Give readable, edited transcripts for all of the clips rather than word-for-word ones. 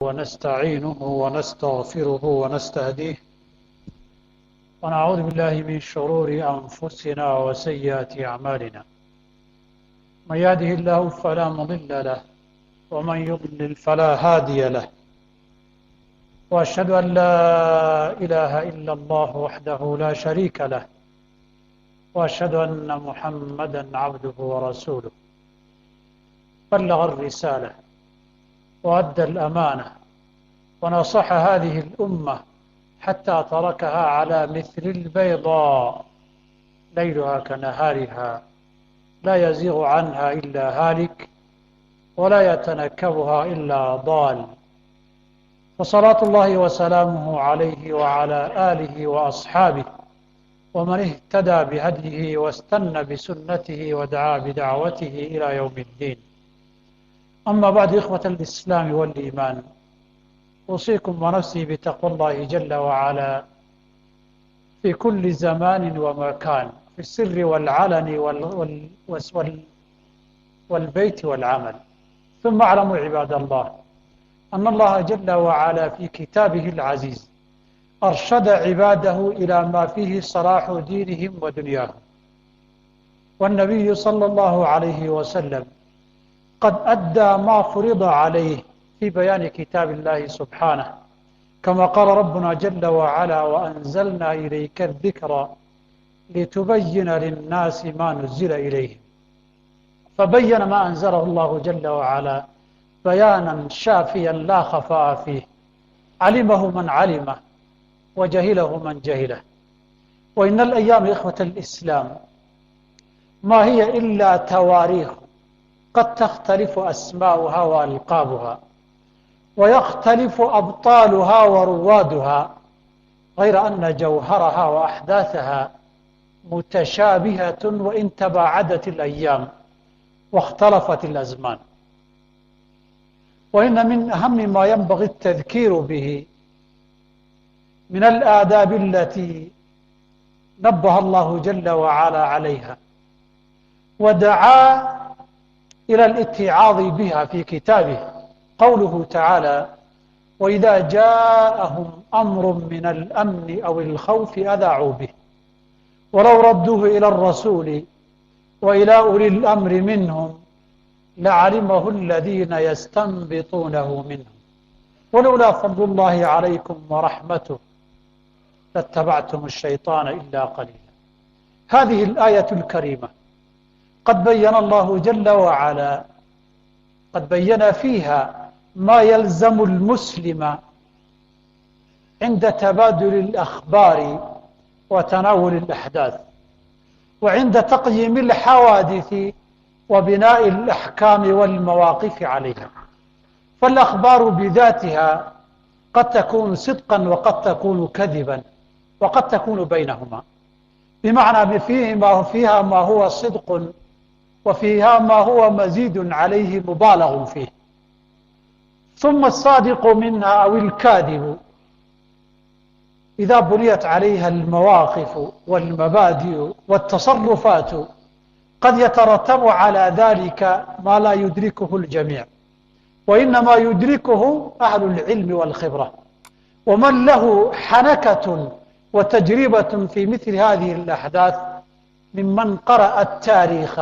ونستعينه ونستغفره ونستهديه ونعوذ بالله من شرور أنفسنا وسيئات أعمالنا. من يهده الله فلا مضل له ومن يضلل فلا هادي له، وأشهد أن لا إله إلا الله وحده لا شريك له، وأشهد أن محمدا عبده ورسوله. بلغ الرسالة وأدى الأمانة ونصح هذه الأمة حتى تركها على مثل البيضاء ليلها كنهارها لا يزيغ عنها إلا هالك ولا يتنكبها إلا ضال. فصلاة الله وسلامه عليه وعلى آله وأصحابه ومن اهتدى بهديه واستنى بسنته ودعا بدعوته إلى يوم الدين. أما بعد، إخوة الإسلام والإيمان، أوصيكم ونفسي بتقوى الله جل وعلا في كل زمان ومكان، في السر والعلن والبيت والعمل. ثم اعلموا عباد الله أن الله جل وعلا في كتابه العزيز أرشد عباده إلى ما فيه صلاح دينهم ودنياهم، والنبي صلى الله عليه وسلم قد أدى ما فرض عليه في بيان كتاب الله سبحانه، كما قال ربنا جل وعلا: وأنزلنا إليك الذكر لتبين للناس ما نزل إليهم. فبين ما أنزله الله جل وعلا بيانا شافيا لا خفاء فيه، علمه من علمه وجهله من جهله. وإن الأيام إخوة الإسلام ما هي إلا تواريخ قد تختلف أسماؤها وألقابها ويختلف أبطالها وروادها، غير أن جوهرها وأحداثها متشابهة وإن تباعدت الأيام واختلفت الأزمان. وإن من أهم ما ينبغي التذكير به من الآداب التي نبه الله جل وعلا عليها ودعا إلى الاتعاظ بها في كتابه قوله تعالى: وإذا جاءهم أمر من الأمن أو الخوف أذاعوا به ولو ردوه إلى الرسول وإلى أولي الأمر منهم لعلمه الذين يستنبطونه منهم ولولا فضل الله عليكم ورحمته لاتبعتم الشيطان إلا قليلا. هذه الآية الكريمة قد بين الله جل وعلا فيها ما يلزم المسلم عند تبادل الأخبار وتناول الأحداث، وعند تقييم الحوادث وبناء الأحكام والمواقف عليها. فالأخبار بذاتها قد تكون صدقا وقد تكون كذبا وقد تكون بينهما، بمعنى فيها ما هو صدق وفيها ما هو مزيد عليه مبالغ فيه. ثم الصادق منها أو الكاذب إذا بنيت عليها المواقف والمبادئ والتصرفات قد يترتب على ذلك ما لا يدركه الجميع، وإنما يدركه أهل العلم والخبرة، ومن له حنكة وتجربة في مثل هذه الأحداث ممن قرأ التاريخ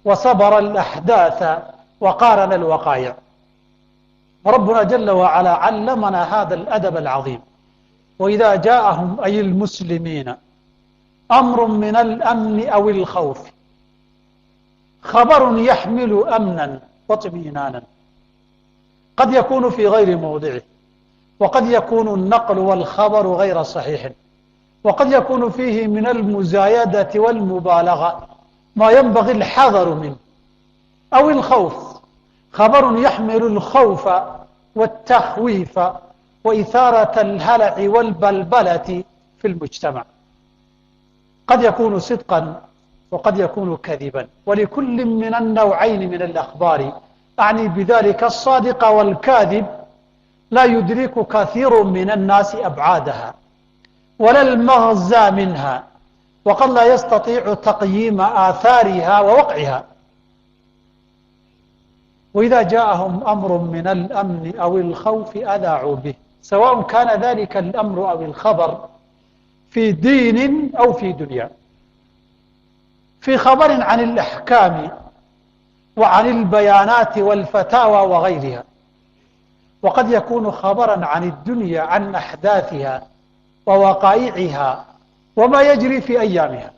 وصبر الأحداث وقارن الوقائع. وربنا جل وعلا علمنا هذا الأدب العظيم: وإذا جاءهم أي المسلمين أمر من الأمن أو الخوف، خبر يحمل أمنا واطمئنانا، قد يكون في غير موضعه، وقد يكون النقل والخبر غير صحيح، وقد يكون فيه من المزايدة والمبالغة ما ينبغي الحذر منه. أو الخوف، خبر يحمل الخوف والتخويف وإثارة الهلع والبلبلة في المجتمع، قد يكون صدقا وقد يكون كذبا. ولكل من النوعين من الأخبار، أعني بذلك الصادق والكاذب، لا يدرك كثير من الناس أبعادها ولا المغزى منها، وقد لا يستطيع تقييم آثارها ووقعها. وإذا جاءهم أمر من الأمن أو الخوف أذاعوا به، سواء كان ذلك الأمر أو الخبر في دين أو في دنيا. في خبر عن الأحكام وعن البيانات والفتاوى وغيرها، وقد يكون خبرا عن الدنيا عن أحداثها ووقائعها وما يجري في أيامها.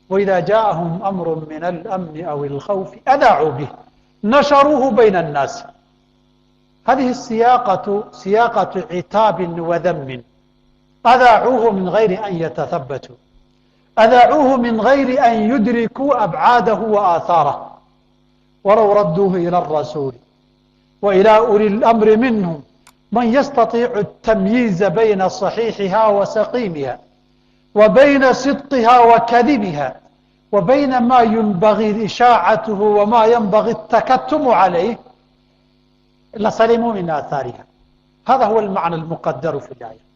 وإذا جاءهم أمر من الأمن أو الخوف أذاعوا به، نشروه بين الناس. هذه السياقة سياقة عتاب وذم. أذاعوه من غير أن يتثبتوا، أذاعوه من غير أن يدركوا أبعاده وآثاره. ولو ردوه إلى الرسول وإلى أولي الأمر منهم من يستطيع التمييز بين صحيحها وسقيمها، وبين صدقها وكذبها، وبين ما ينبغي إشاعته وما ينبغي التكتم عليه، لسلموا من آثارها. هذا هو المعنى المقدر في الآية.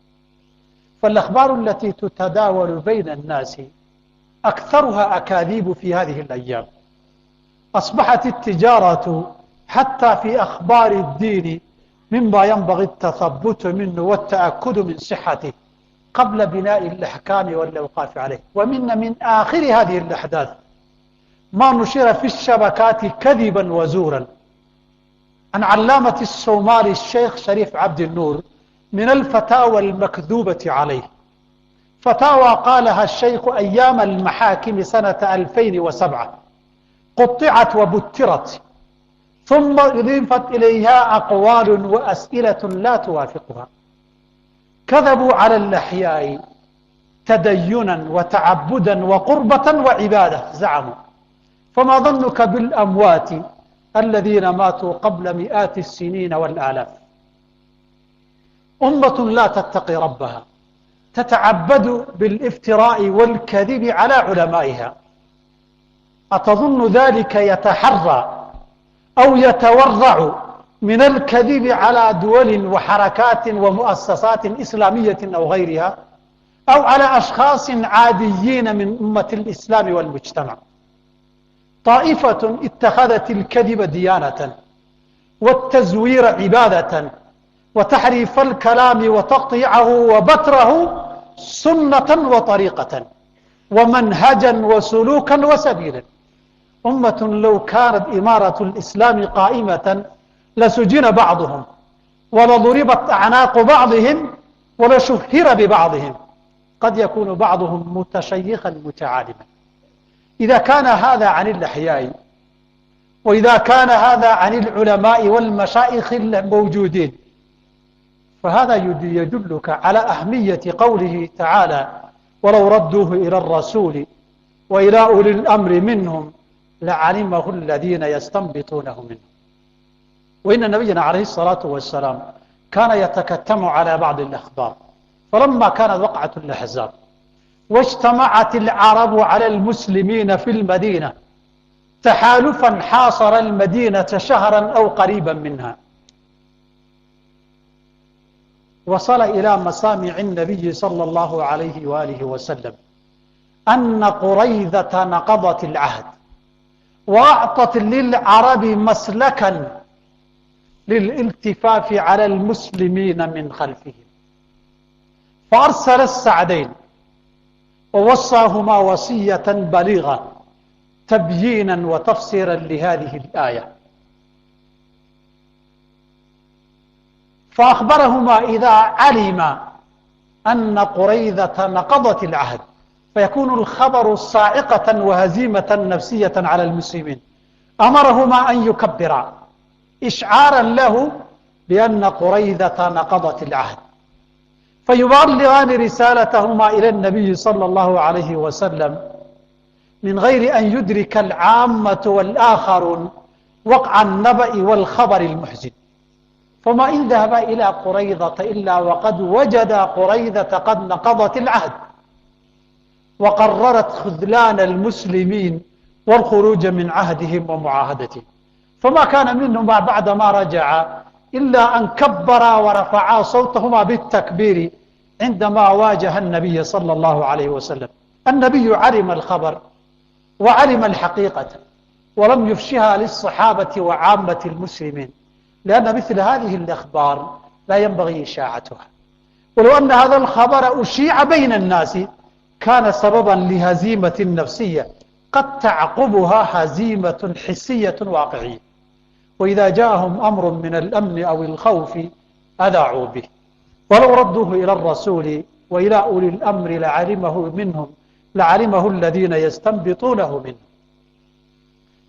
فالأخبار التي تتداول بين الناس أكثرها أكاذيب في هذه الأيام. أصبحت التجارة حتى في أخبار الدين مما ينبغي التثبت منه والتأكد من صحته قبل بناء الأحكام والأوقاف عليه. من آخر هذه الأحداث ما نشر في الشبكات كذبا وزورا عن علامة الصومالي الشيخ شريف عبد النور من الفتاوى المكذوبة عليه. فتاوى قالها الشيخ أيام المحاكم سنة 2007، قطعت وبترت، ثم أضيفت إليها أقوال وأسئلة لا توافقها. كذبوا على الأحياء تدينا وتعبدا وقربة وعبادة زعموا. فما ظنك بالأموات الذين ماتوا قبل مئات السنين والآلاف؟ أمة لا تتقي ربها تتعبد بالافتراء والكذب على علمائها، أتظن ذلك يتحرى أو يتورع من الكذب على دول وحركات ومؤسسات إسلامية أو غيرها، أو على أشخاص عاديين من أمة الإسلام والمجتمع؟ طائفة اتخذت الكذب ديانة والتزوير عبادة وتحريف الكلام وتقطيعه وبتره سنة وطريقة ومنهجا وسلوكا وسبيلا. أمة لو كانت إمارة الإسلام قائمة لسجن بعضهم ولضربت أعناق بعضهم ولشهر ببعضهم، قد يكون بعضهم متشيخا متعالما. إذا كان هذا عن الأحياء، وإذا كان هذا عن العلماء والمشايخ الموجودين، فهذا يدلك على أهمية قوله تعالى: ولو ردوه إلى الرسول وإلى أولي الأمر منهم لعلمه الذين يستنبطونه منه. وإن نبينا عليه الصلاة والسلام كان يتكتم على بعض الأخبار. فلما كانت وقعة الأحزاب واجتمعت العرب على المسلمين في المدينة تحالفا حاصر المدينة شهرا أو قريبا منها، وصل إلى مسامع النبي صلى الله عليه وآله وسلم أن قريظة نقضت العهد وأعطت للعرب مسلكا للالتفاف على المسلمين من خلفهم، فأرسل السعدين ووصاهما وصية بليغة تبيينا وتفسيرا لهذه الآية. فأخبرهما إذا علم أن قريظة نقضت العهد، فيكون الخبر صاعقة وهزيمة نفسية على المسلمين، أمرهما أن يكبرا إشعارا له بأن قريظة نقضت العهد، فيبلغان رسالتهما إلى النبي صلى الله عليه وسلم من غير أن يدرك العامة والآخرون وقع النبأ والخبر المحزن. فما إن ذهب إلى قريظة إلا وقد وجد قريظة قد نقضت العهد وقررت خذلان المسلمين والخروج من عهدهم ومعاهدتهم. فما كان منهما بعدما رجع إلا أن كبرا ورفعا صوتهما بالتكبير عندما واجه النبي صلى الله عليه وسلم. النبي علم الخبر وعلم الحقيقة، ولم يفشها للصحابة وعامة المسلمين، لأن مثل هذه الأخبار لا ينبغي إشاعتها. ولو أن هذا الخبر أشيع بين الناس كان سببا لهزيمة نفسية قد تعقبها هزيمة حسية واقعية. وإذا جاءهم أمر من الأمن أو الخوف أذاعوا به، ولو ردوه إلى الرسول وإلى أولي الأمر لعلمه الذين يستنبطونه منه.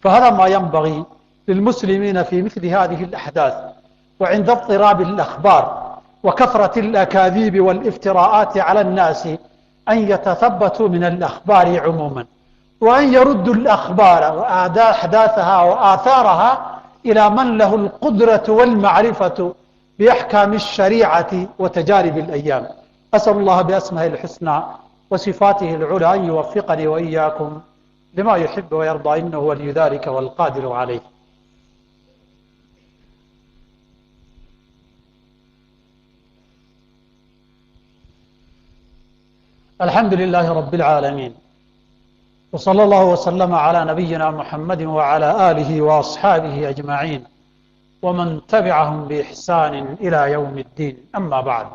فهذا ما ينبغي للمسلمين في مثل هذه الأحداث، وعند اضطراب الأخبار وكثرة الأكاذيب والافتراءات على الناس، أن يتثبتوا من الأخبار عموما، وأن يردوا الأخبار وأحداثها وآثارها إلى من له القدرة والمعرفة بأحكام الشريعة وتجارب الأيام. أسأل الله بأسمائه الحسنى وصفاته العلى أن يوفقني وإياكم لما يحب ويرضى، إنه ولي ذلك والقادر عليه. الحمد لله رب العالمين، وصلى الله وسلم على نبينا محمد وعلى آله وأصحابه أجمعين ومن تبعهم بإحسان إلى يوم الدين. أما بعد،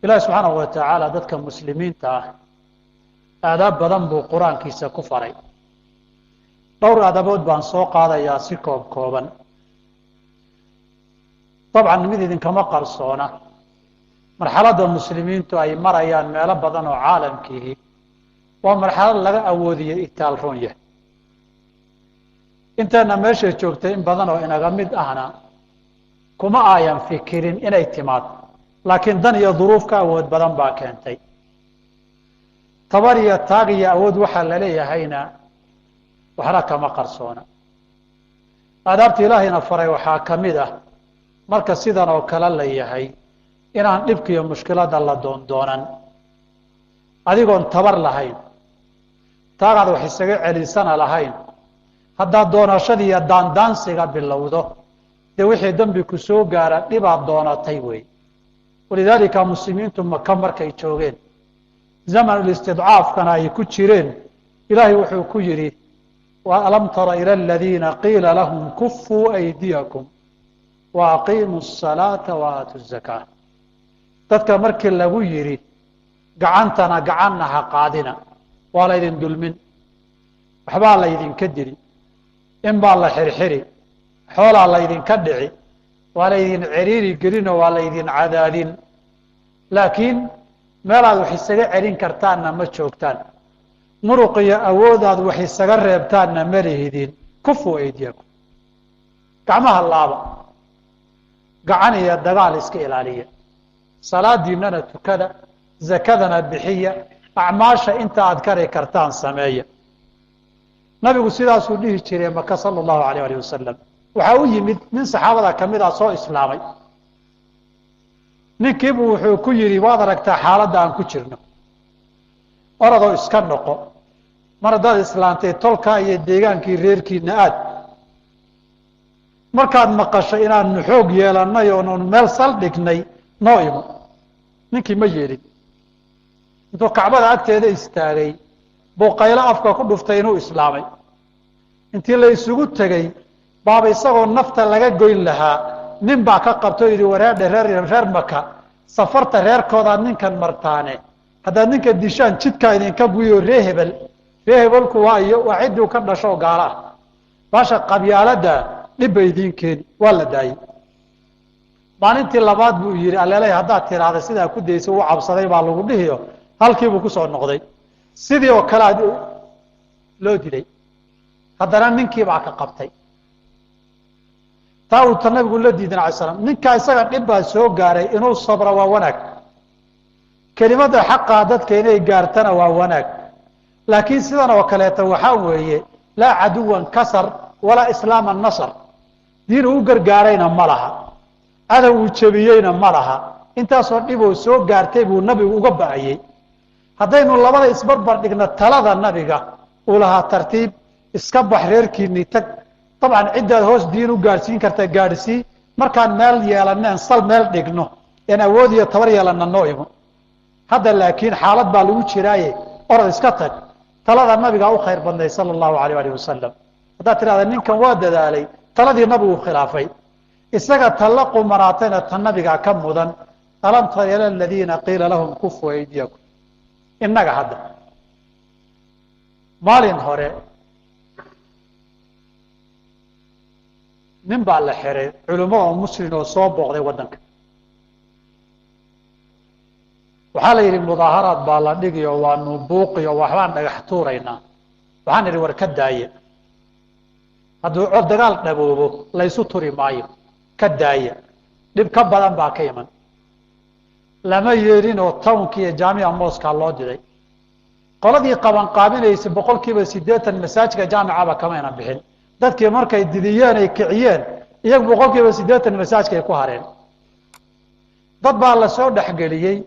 إلهي سبحانه وتعالى dadka muslimiinta ah aadaab badan buu qur-aankiisa ku faray. dhowr aadabood baan soo qaadayaa si kooban. dabcan mid idinkama qarsoona marxaladda muslimiintu ay marayaan meelo badan oo caalamkiihi waa marxalad laga awoodiyo itaal roon yahay. inteena meesha joogtay in badan oo inaga mid ahna kuma ayan fikirin inay timaad, laakiin dan iyo duruuf ka awood badan baa keentay. tabar iyo taag iyo awood waxaa la leeyahayna waxna kama qarsoona. aadaabta ilaahayna faray waxaa ka mid ah marka sidan oo kale la yahay inaan dhibka iyo mushkiladda la doondoonan adigoon tabar lahayn, taagaad wax isaga celisana lahayn. haddaad doonashadii iyo daandaansiga bilowdo dee wixii dambi ku soo gaara dhibaad doonatay wey. walidaalika muslimiintu maka markay joogeen zamanulistidcaafkana ay ku jireen, ilaahay wuxuu ku yidhi alam tara ila aladiina qiila lahum kufuu aydiyakum wa aqiimuu الsalaata wa aatu الzakaa. dadka markii lagu yidhi gacantana gacanna ha qaadina, waa laydin dulmin, waxbaa laydinka dili, in baa la xirxiri, xoolaa laydinka dhici, waa laydin ciriiri gelinoo waa laydin cadaadin, laakiin meelaad wax isaga celin kartaanna ma joogtaan, muruq iyo awoodaad wax isaga reebtaanna ma lihidin. kufuu aydiyakum, gacmaha laaba, gacan iyo dagaal iska ilaaliya, salaadiinana tukada, zakadana bixiya, acmaasha inta aad kari kartaan sameeya. nabigu sidaasuu dhihi jiray maka sala allahu alayh alih wasalam. waxaa u yimid nin saxaabada ka mid ah soo islaamay. ninkiibuu wuxuu ku yidhi waad aragtaa xaaladda aan ku jirno, oradoo iska noqo, mar haddaad islaantay tolkaa iyo deegaankii reerkiina aad. markaad maqasho inaanu xoog yeelannay oonun meel saldhignay noo imo. ninkii ma yeelin, intuu kacbada agteeda istaagay buu qaylo afka ku dhuftay inuu islaamay. intii la isugu tegey baaba isagoo nafta laga goyn lahaa nin baa ka qabtoo yidhi wareerdhe reer maka safarta reerkoodaad ninkan martaane, haddaad ninka dishaan jidkaa idinka buyo ree hebelku waa cidduu ka dhashoo gaalo ah. baasha qabyaaladda dhibba idiin keeni, waa la daayey. maalintii labaad buu yidhi alleelay haddaad tiraahda sidaa ku daysa u cabsaday baa lagu dhihiyo, halkiibuu ku soo noqday. sidii oo kale loo dilay. haddana ninkii baa ka qabtay. taa uu ta nabigu la diidan alay slam. ninkaa isaga dhib baa soo gaaray, inuu sabra waa wanaag, kelimada xaqaa dadka inay gaartana waa wanaag. laakiin sidan oo kaleeta waxaa weeye laa caduwan kasar walaa islaama nasr. diin uu gargaarayna ma laha, cadow uu jebiyeyna ma laha. intaasoo dhiboo soo gaartay buu nabigu uga ba'ayey. haddaynu labada isbarbar dhigno talada nabiga uu lahaa tartiib, iska bax reerkiinii tag, dabcan ciddaad hoos diin u gaadhsiin karta gaadhsii. markaan meel yeelaneen sal meel dhigno een awood iyo tabar yeelanna noo imo. hadda laakiin xaalad baa lagu jiraaye orod iska tag. talada nabigaa u khayr badnay sala allahu alayh alih wasalam. haddaad tidhahda ninkan waa dadaalay taladii nabigu khilaafay isaga tallaqu maraatayna tan nabigaa ka mudan alam tara ila aladiina qiila lahum kufu aydiyakum innaga hadda maalin hore nin baa la xiray culimo oo muslim oo soo booqday waddanka waxaa la yidhi mudaaharaad baa la dhigiyo waa nubuuqiyo waxbaan dhagax tuuraynaa waxaan idhi war ka daaye hadduu cod dagaal dhaboobo laysu turi maayo ka daaya dhib ka badan baa ka iman lama yeelin oo townka iyo jaamica mooskaa loo diday qoladii qabanqaabinaysay 80% masaajidka jaamicaba kamayna bixin dadkii markay didiyeen ay kiciyeen iyagu 80% masaajidka ay ku hareen dad baa la soo dhexgeliyey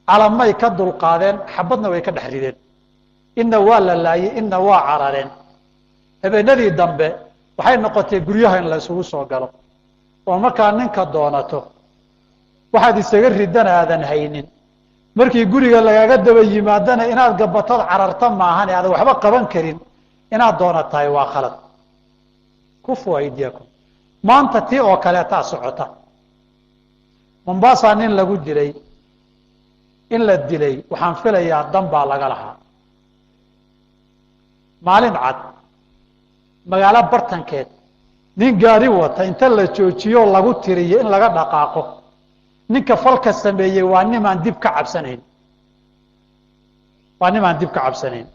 calamay ka dulqaadeen xabadna way ka dhex rideen inna waa la laayay inna waa carareen habeenadii dambe waxay noqotay guryaha in la isugu soo galo oo markaa ninka doonato waxaad isaga ridan aadan haynin markii guriga lagaaga daba yimaadana inaad gabatad cararta maahan aad waxba qaban karin inaad doonatahay waa khalad kufu aydiyakum maanta tii oo kale taa socota Mombasa nin lagu dilay in la dilay waxaan filayaa dan baa laga lahaa maalin cad magaalo bartankeed nin gaari wata inta la joojiyo lagu tiriyo in laga dhaqaaqo ninka falka sameeyay waa nimaan dib ka cabsanayn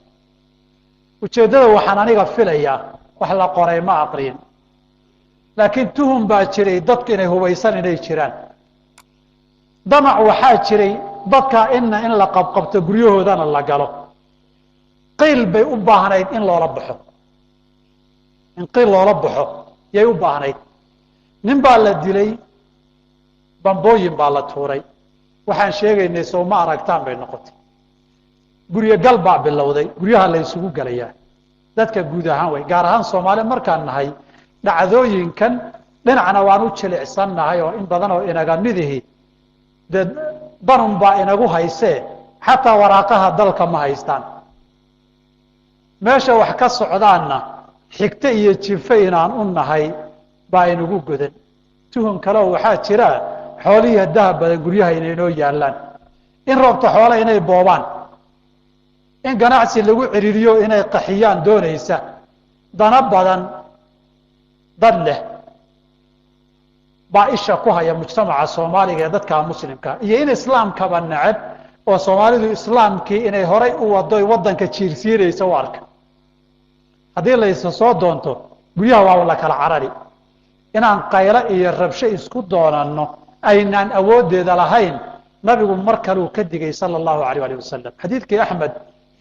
ujeedada waxaan aniga filayaa wax la qoray ma aqriin laakiin tuhum baa jiray dadku inay hubaysan inay jiraan damac waxaa jiray dadka in la qabqabto guryahoodana la galo qiil bay u baahnayd in loola baxo yay u baahnayd nin baa la dilay bambooyin baa la tuuray waxaan sheegaynay soo ma aragtaan bay noqotay guryo gal baa bilowday guryaha la isugu galayaa dadka guud ahaan way gaar ahaan Soomaali markaan nahay dhacdooyinkan dhinacna waan u jilicsannahay oo in badan oo inaga midihi dad banun baa inagu haysee xataa waraaqaha dalka ma haystaan meesha wax ka socdaanna xigta iyo jifa inaan u nahay baa inagu godan tuhun kale waxaa jira xoolihi dahab badan guryaha inay noo yaalaan in roobta xoolo inay boobaan in ganacsi lagu ciriiriyo inay qaxiyaan doonaysa dana badan dad leh baa isha ku haya mujtamaca Soomaaliga ee dadka muslimka iyo in islaamkaba nacab oo Soomaalidu islaamkii inay horay u wado wadanka jiirsiiraysa u arka haddii la isa soo doonto guryaha waa la kala carari inaan qaylo iyo rabsho isku doonano aynaan awoodeeda lahayn nabigu mar kale uu ka digay sallallahu alayhi wa sallam xadiidkii Ahmed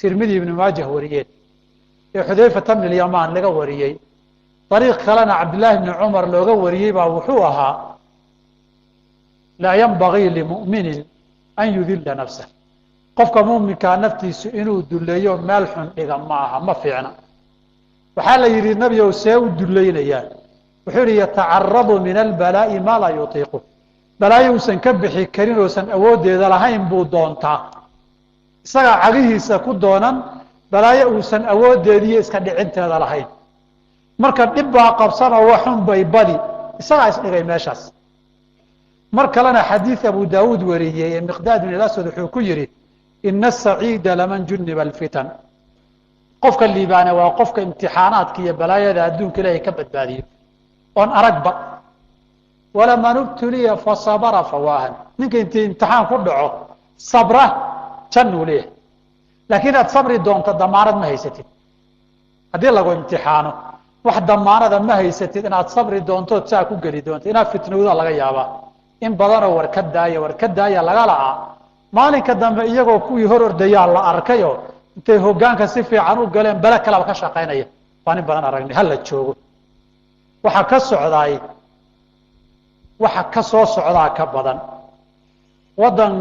Tirmidhi ibn Majah wariyay ee Hudayfa ibn al-Yaman laga wariyay طريق كلنا عبد الله بن عمر لوغا وريي با وحوها لا ينبغي لمؤمن أن يذل نفسه قفك مؤمن كان نفتيس إنه دليو مالحن إذا معها ما فينا وحال يريد النبي وساو دليين إياه وحول يتعرض من البلاء ما لا يطيقه بلاء وسن كبحي كرين وسن أود إذا لهين بودونتا ساقع عليه ساكو دونا بلاء وسن أود إذا إسكن دعنت هذا لهين marka dib baa qabsana waxun bay badi isaga isdhigay meeshaas mar kalena xadiis Abu Daawud wariyay Miqdaad ibn al-Aswad wuxuu ku yiri inna as-sa'ida laman junniba al-fitan qofka liibaana waa qofka imtixaanaadka iyo balaayada adduunka Ilaahay ka badbaadiyo on aragba wala man ubtuliya fa sabara fawahan ninka intii imtixaan ku dhaco sabra jannu leeh laakiin aad sabri doonto damaanad ma haysatid hadii lagu imtixaano wax damaanada ma haysatid inaad sabri doonto taa ku gali doonto inaad fitnowda laga yaaba in badan oo warkadaaya laga laa maalinka dambe iyagoo kuwii hor ordaya la arkayo intay hoggaanka si fiican u galeen bala kala ka shaqeynaya waan badan aragnay hal la joogo waxa ka soo socdaa ka badan wadan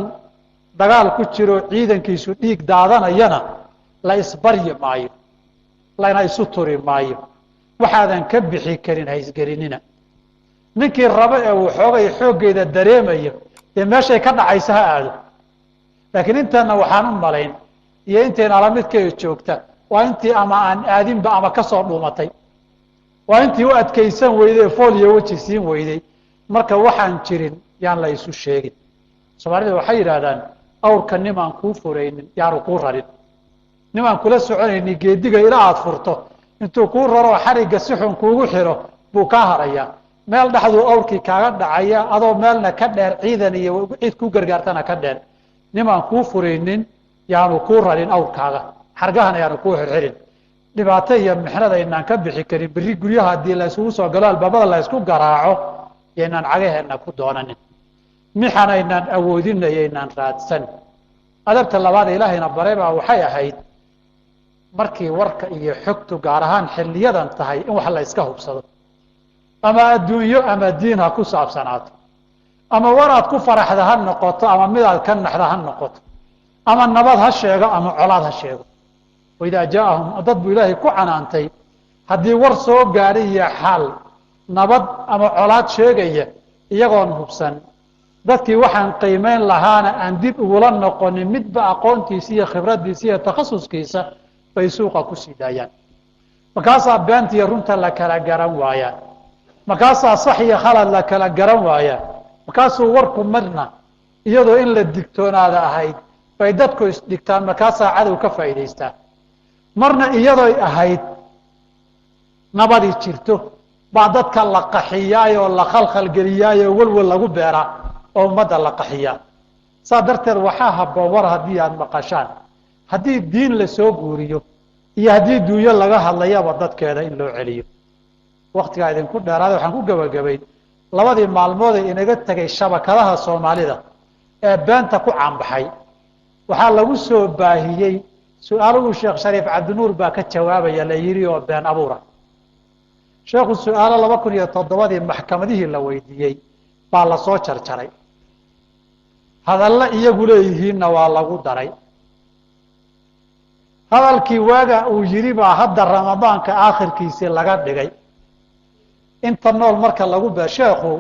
dagaal ku jiro ciidankiisu dhiig daadanayana la isbaryi maayo la isu turi maayo waxaadan ka bixi karin haysgarinina ninkii raba ee uu xooggeeda dareemayo ee meeshay ka dhacaysa ha aado laakiin intana waxaan u malayn iyo inteen ala midkay joogta waa intii ama aan aadinba ama ka soo dhuumatay waa intii u adkaysan weyday fool iyo weji siin weyday marka waxaan jirin yaan la isu sheegin soomaalida waxay yidhaahdaan awrka nimaan kuu furaynin yaanu kuu rarin nimaan kula soconayni geediga ilaa aad furto intuu kuu raro xarigga si xun kuugu xiro buu kaa harayaa meel dhexduu awrkii kaaga dhacaya adoo meelna ka dheer ciidan iyo cid ku gargaartana ka dheer nimaan kuu furaynin yaanu kuu rarin awrkaaga xargahana yaanu kuu xirxirin dhibaato iyo mixnada aynaan ka bixi karin berri guryaha haddii la isugu soo galo albaabada la isku garaaco yaynaan cagaheenna ku doonanin mixan aynaan awoodina yaynaan raadsan adabta labaad ilaahayna baray baa waxay ahayd markii warka iyo xogtu gaar ahaan xilliyadan tahay in wax la iska hubsado ama adduunyo ama diin ha ku saabsanaato ama waraad ku faraxda ha noqoto ama midaad ka naxda ha noqoto ama nabad ha sheego ama colaad ha sheego waidaa jaaahum dad buu ilaahay ku canaantay haddii war soo gaadhay iyo xaal nabad ama colaad sheegaya iyagoon hubsan dadkii waxaan qiimeyn lahaana aan dib ugula noqonin midba aqoontiisa iyo khibradiisa iyo takhasuskiisa bay suuqa ku sii daayaan markaasaa beenta iyo runta la kala garan waayaa markaasaa sax iyo khalad la kala garan waayaa markaasuu warku marna iyadoo in la digtoonaada ahayd bay dadku isdhigtaan markaasaa cadow ka faa'iidaystaa marna iyadooy ahayd nabadii jirto baa dadka la qaxiyaayoo la khalkhalgeliyaayoo welwel lagu beeraa oo ummadda la qaxiyaa saa darteed waxaa habboon war haddii aada maqashaan haddii diin la soo guuriyo iyo haddii duunyo laga hadlayaba dadkeeda in loo celiyo waktigaa idinku dheeraada waxaan ku gebagabayn labadii maalmoodee inaga tegay shabakadaha soomaalida ee beenta ku caanbaxay waxaa lagu soo baahiyey su-aaluhu sheekh shariif cabdinuur baa ka jawaabaya la yidhi oo been abuura sheekhu su-aalo 2007 maxkamadihii la weydiiyey baa lasoo jarjaray hadalla iyagu leeyihiinna waa lagu daray hadalkii waaga uu yidhi baa hadda ramadaanka aakhirkiisii laga dhigay inta nool marka lagu sheekhu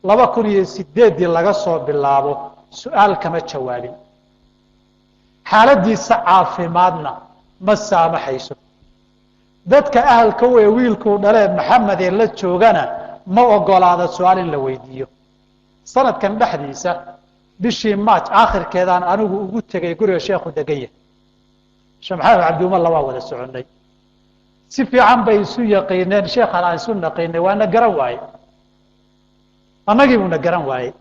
2008 laga soo bilaabo su-aal kama jawaabin xaaladiisa caafimaadna ma saamaxayso dadka ahalka wee wiilkuu dhalee maxamed ee la joogana ma ogolaada su-aal in la weydiiyo sanadkan dhexdiisa bishii maaj aakhirkeedaan anigu ugu tegay guriga sheekhu degaya sheekh maxamed cabdiumar labaa wada soconnay si fiican bay isu yaqiineen sheekhan aan isu naqiinay waana garan waaye annagii buuna garan waayey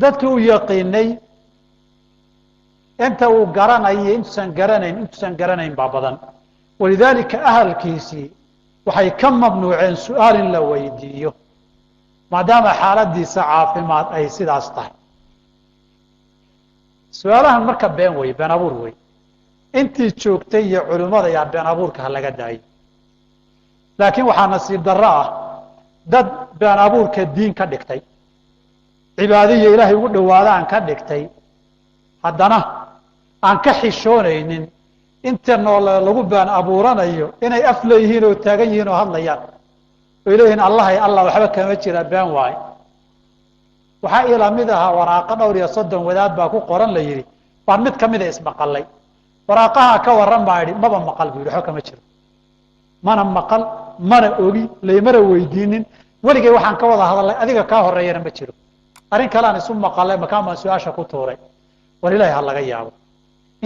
dadkii uu yaqiinay inta uu garanayo intuusan garanayn baa badan walidaalika ahalkiisii waxay ka mamnuuceen su-aal in la weydiiyo maadaama xaaladiisa caafimaad ay sidaas tahay su-aalahan marka been wey been abuur wey intii joogtay iyo culimmada yaa been abuurka ha laga daayo laakiin waxaa nasiib darro ah dad been abuurka diin ka dhigtay cibaadiya ilaahay ugu dhawaadaan ka dhigtay haddana aan ka xishoonaynin inta nool lagu been abuuranayo inay af leeyihiin oo taagan yihiin oo hadlayaan oy leeyihiin allahay allah waxba kama jira been waaye waxaa ila mid ahaa waraaqo 230 wadaad baa ku qoran la yidhi baan mid ka mida ismaqallay waraaqaha ka warran baa idhi maba maqal buu yidhi waxba kama jiro mana maqal mana ogi laymana weydiinin weligay waxaan ka wada hadalay adiga kaa horeeyana ma jiro arrin kale aan isu maqalay makaan baan su-aasha ku tuuray war ilaahay ha laga yaabo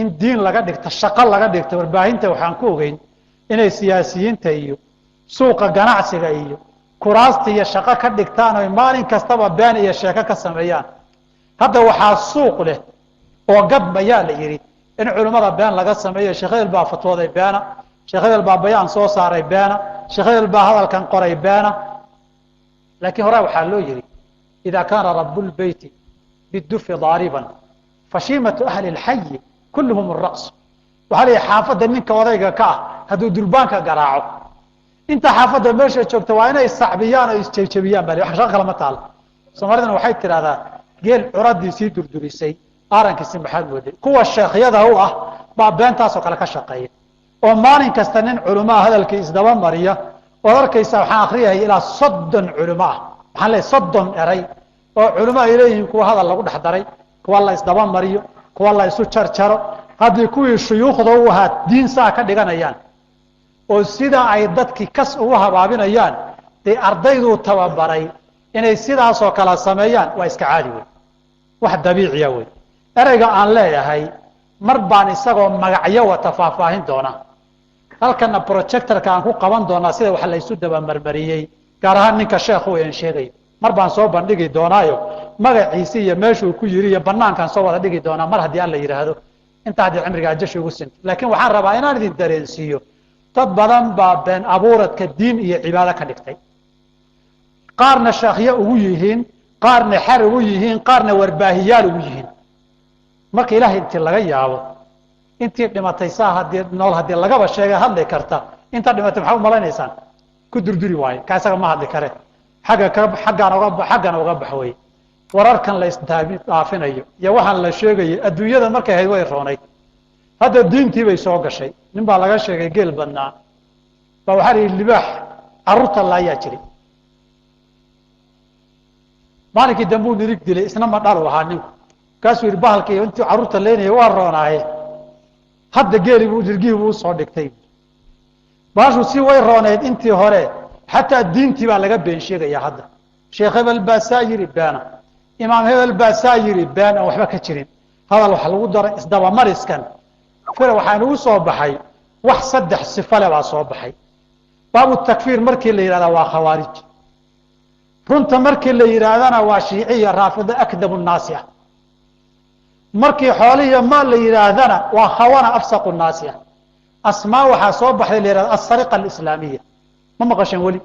in diin laga dhigto shaqo laga dhigto warbaahinta waxaan ku ogeyn inay siyaasiyiinta iyo suuqa ganacsiga iyo kuraasta iyo shaqo ka dhigtaan oo maalin kastaba been iyo sheeko ka sameeyaan hadda waxaa suuq leh oo gadmayaa la yidhi in culimmada been laga sameeyo sheekh hebel baa fatwooday beena sheekh hebel baa bayaan soo saaray beena sheekh hebel baa hadalkan qoray beena laakiin horaa waxaa loo yidhi idaa kaana rabbulbeyti bidufi daariban fashiimatu ahli lxayi kulluhum araqs waxaa la yidhi xaafadda ninka odayga ka ah hadduu durbaanka garaaco inta xaafadda meesha joogta waa inay sacbiyaan oo isjejebiyaan baa wax shaqo kale ma taalo soomaalidana waxay tidhahdaa geel curadii sii durdurisay aarankiisi maxaad mooday kuwa sheekhyada u ah baa beentaasoo kale ka shaqeeya oo maalin kasta nin culumaa hadalkii isdaba mariya ood arkaysa waxaan akriyaya ilaa 30 culimo ah waxaan leeyahay 30 eray oo culimo ay leeyihiin kuwa hadal lagu dhex daray kuwa la isdaba mariyo kuwa la isu jarjaro haddii kuwii shuyuukhda u ahaa diin saa ka dhiganayaan oo sida ay dadkii kas ugu habaabinayaan dee ardaydu tababaray inay sidaasoo kala sameeyaan waa iska caadi wey wax dabiiciya wey ereyga aan leeyahay mar baan isagoo magacyo wata faahfaahin doona halkana projectorka aan ku qaban doonaa sida wax la isu dabamarmariyey gaar ahaan ninka sheekhu een sheegay mar baan soo bandhigi doonaayo magaciisa iyo meeshuu ku yiri iyo banaankan soo wada dhigi doonaa mar haddii aan la yiraahdo inta haddii cimriga ajashi ugu sinto laakiin waxaan rabaa inaan idin dareensiiyo dad badan baa been abuuradka diin iyo cibaado ka dhigtay qaarna shaakhiye ugu yihiin qaarna xar ugu yihiin qaarna warbaahiyaal ugu yihiin marka ilaahay intii laga yaabo intii dhimatay saa haddii nool haddii lagaba sheegay hadli karta inta dhimatay maxaa u malaynaysaan ku durduri waaye ka isaga ma hadli kare xaggan uga bax wey wararkan la isdaafinayo iyo waxaan la sheegayo adduunyada markay ahayd way roonayd hadda diintii bay soo gashay nin baa laga sheegay geel badnaa baa waxaa la yidhi libaax carruurta laayaa jiray maalinkii dambe uu nirig dilay isna ma dhalu ahaa ninku kaasuu yidhi bahalkii intuu carruurta leynaya waa roonaaye hadda geelibuu dirgihiibuu usoo dhigtay baashu si way rooneyd intii hore xataa diintii baa laga been sheegaya hadda sheekh hebel baa saa yidhi beena imaam hebel baa saa yidhi been aan waxba ka jirin hadal waxa lagu daray isdabamariskan fira waxaa inugu soo baxay wax saddex sifo le baa soo baxay baabu takfiir markii la yidhahdaa waa khawaarij runta markii la yidhaahdana waa shiiciya raafida akdabu nnaasi ah markii xoolihiiyo maal la yidhaahdana waa khawana afsaqu nnaasi ah asmaa waxaa soo baxday la yidhahda asariqa alislaamiya ma maqasheen weli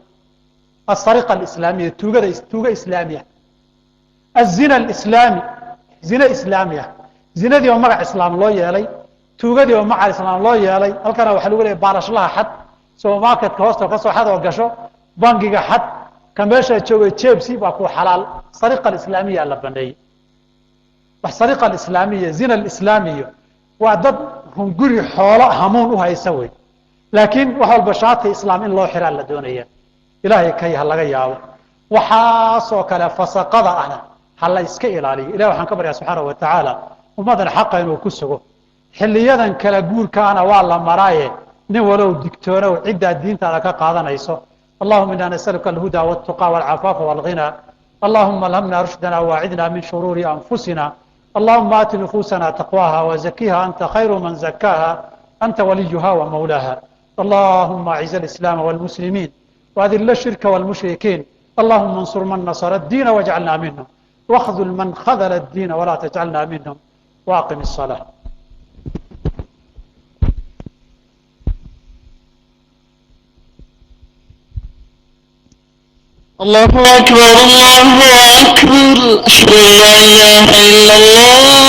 asariqa alislaamiya tuuga islaamiya azina alislaami zina islaamiya zinadii oo magac islaam loo yeelay tuugadii oo magac islaam loo yeelay halkana waxaa lagu leeyahay baalashlaha xad supermarketka hoosta ka soo xad oo gasho bangiga xad ka meesha joogay jeebsi baa ku xalaal sariqa alislaamiya la baneeyay wax sariqa alislaamiya zina alislaamiya waa dad hunguri xoolo hamuun u haysa wey laakiin wax walba shaati islaam in loo xiraa la doonaya ilaahay kay ha laga yaabo waxaasoo kale fasaqada ahna ha la iska ilaaliyo ilahi waxaan ka baryaa subxaanahu watacaala ummadan xaqa inuu ku sugo xiliyadan kala guurkaana waa la maraaye nin walow digtoonow ciddaa diintaada ka qaadanayso اللهم إنا نسألك الهدى والتقى والعفاف والغنى اللهم ألهمنا رشدنا واعذنا من شرور أنفسنا اللهم آت نفوسنا تقواها وزكيها أنت خير من زكاها أنت وليها ومولاها اللهم أعز الإسلام والمسلمين وأذل الشرك والمشركين اللهم انصر من نصر الدين واجعلنا منهم واخذل من خذل الدين ولا تجعلنا منهم وأقم الصلاة الله أكبر الله أكبر أشهد أن لا إله إلا الله